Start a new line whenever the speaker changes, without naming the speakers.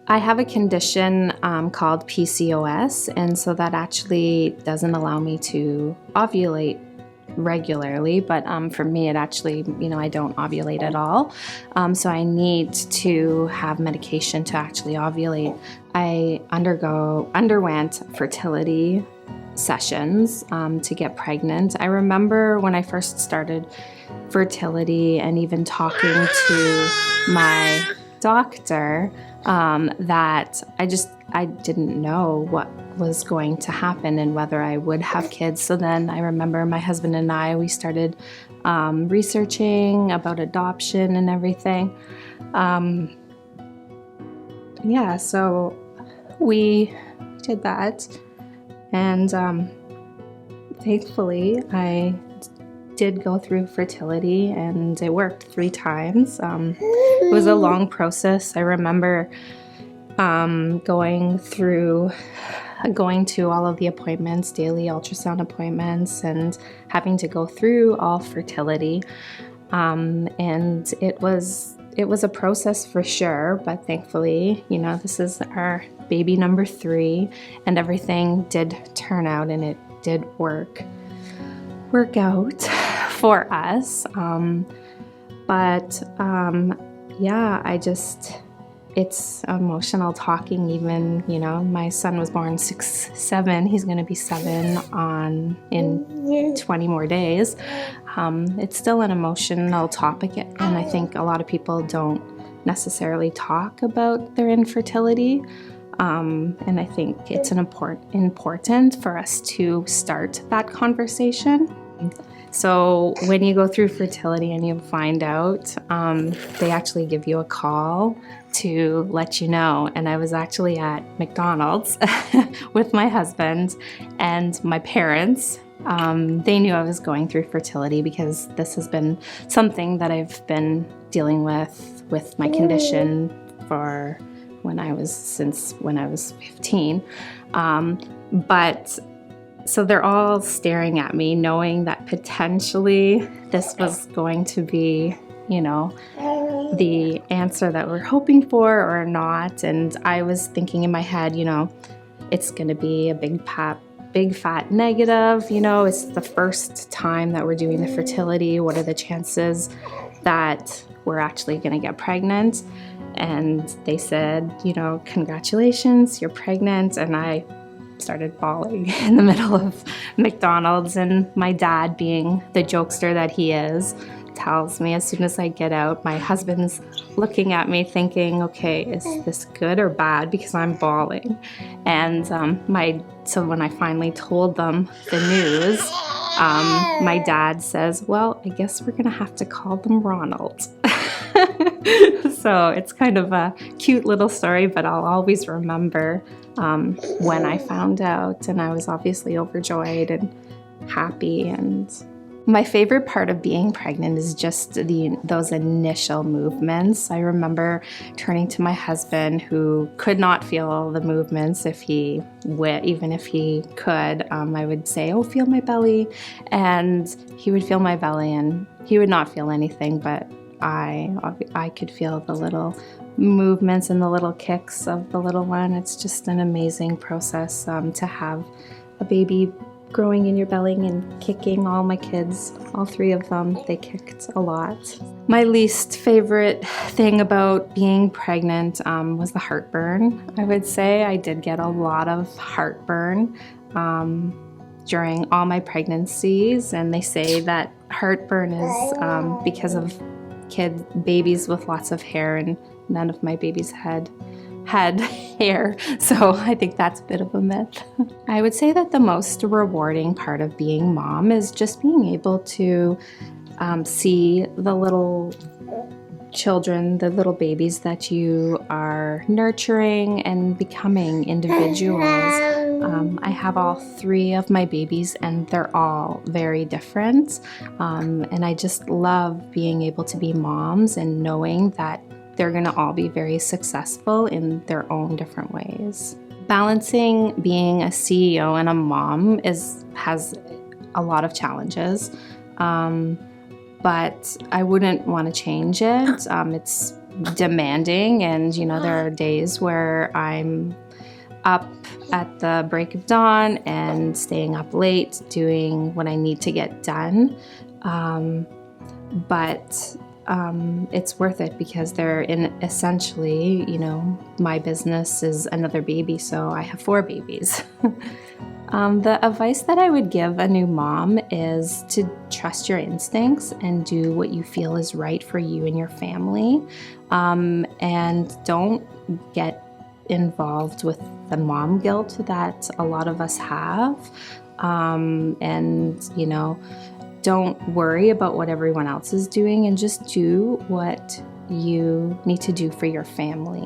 I have a condition called PCOS, and so that actually doesn't allow me to ovulate regularly, but for me it actually, I don't ovulate at all. So I need to have medication to actually ovulate. I underwent fertility sessions to get pregnant. I remember when I first started fertility and even talking to my doctor that I didn't know what was going to happen and whether I would have kids. So then I remember my husband and we started researching about adoption and everything. So we did that, and thankfully I did go through fertility, and it worked 3 times. It was a long process. I remember going to all of the appointments, daily ultrasound appointments, and having to go through all fertility. And it was a process for sure, but thankfully, this is our baby number 3, and everything did turn out, and it did work out for us. It's emotional talking. Even, my son was born 7, he's going to be 7 in 20 more days. It's still an emotional topic, and I think a lot of people don't necessarily talk about their infertility. And I think it's important for us to start that conversation. So when you go through fertility and you find out, they actually give you a call to let you know. And I was actually at McDonald's with my husband and my parents. They knew I was going through fertility because this has been something that I've been dealing with my condition since when I was 15. So they're all staring at me, knowing that potentially this was going to be, the answer that we're hoping for or not. And I was thinking in my head, it's going to be a big fat negative. It's the first time that we're doing the fertility. What are the chances that we're actually going to get pregnant? And they said, congratulations, you're pregnant. And I started bawling in the middle of McDonald's, and my dad, being the jokester that he is, tells me as soon as I get out, my husband's looking at me thinking, okay, is this good or bad? Because I'm bawling. And so when I finally told them the news, my dad says, well, I guess we're gonna have to call them Ronald. So it's kind of a cute little story, but I'll always remember when I found out, and I was obviously overjoyed and happy. And my favorite part of being pregnant is just those initial movements. I remember turning to my husband, who could not feel the movements even if he could. I would say, oh, feel my belly. And he would feel my belly, and he would not feel anything, but I could feel the little movements and the little kicks of the little one. It's just an amazing process to have a baby growing in your belly and kicking. All my kids, all 3 of them, they kicked a lot. My least favorite thing about being pregnant was the heartburn. I would say I did get a lot of heartburn during all my pregnancies, and they say that heartburn is because of babies with lots of hair, and none of my babies had hair, so I think that's a bit of a myth. I would say that the most rewarding part of being mom is just being able to see the little children, the little babies that you are nurturing and becoming individuals. I have all 3 of my babies, and they're all very different. And I just love being able to be moms and knowing that they're going to all be very successful in their own different ways. Balancing being a CEO and a mom has a lot of challenges, but I wouldn't want to change it. demanding, and there are days where I'm up at the break of dawn and staying up late doing what I need to get done. But it's worth it because they're essentially, my business is another baby, so I have 4 babies. The advice that I would give a new mom is to trust your instincts and do what you feel is right for you and your family. And don't get involved with the mom guilt that a lot of us have. Don't worry about what everyone else is doing, and just do what you need to do for your family.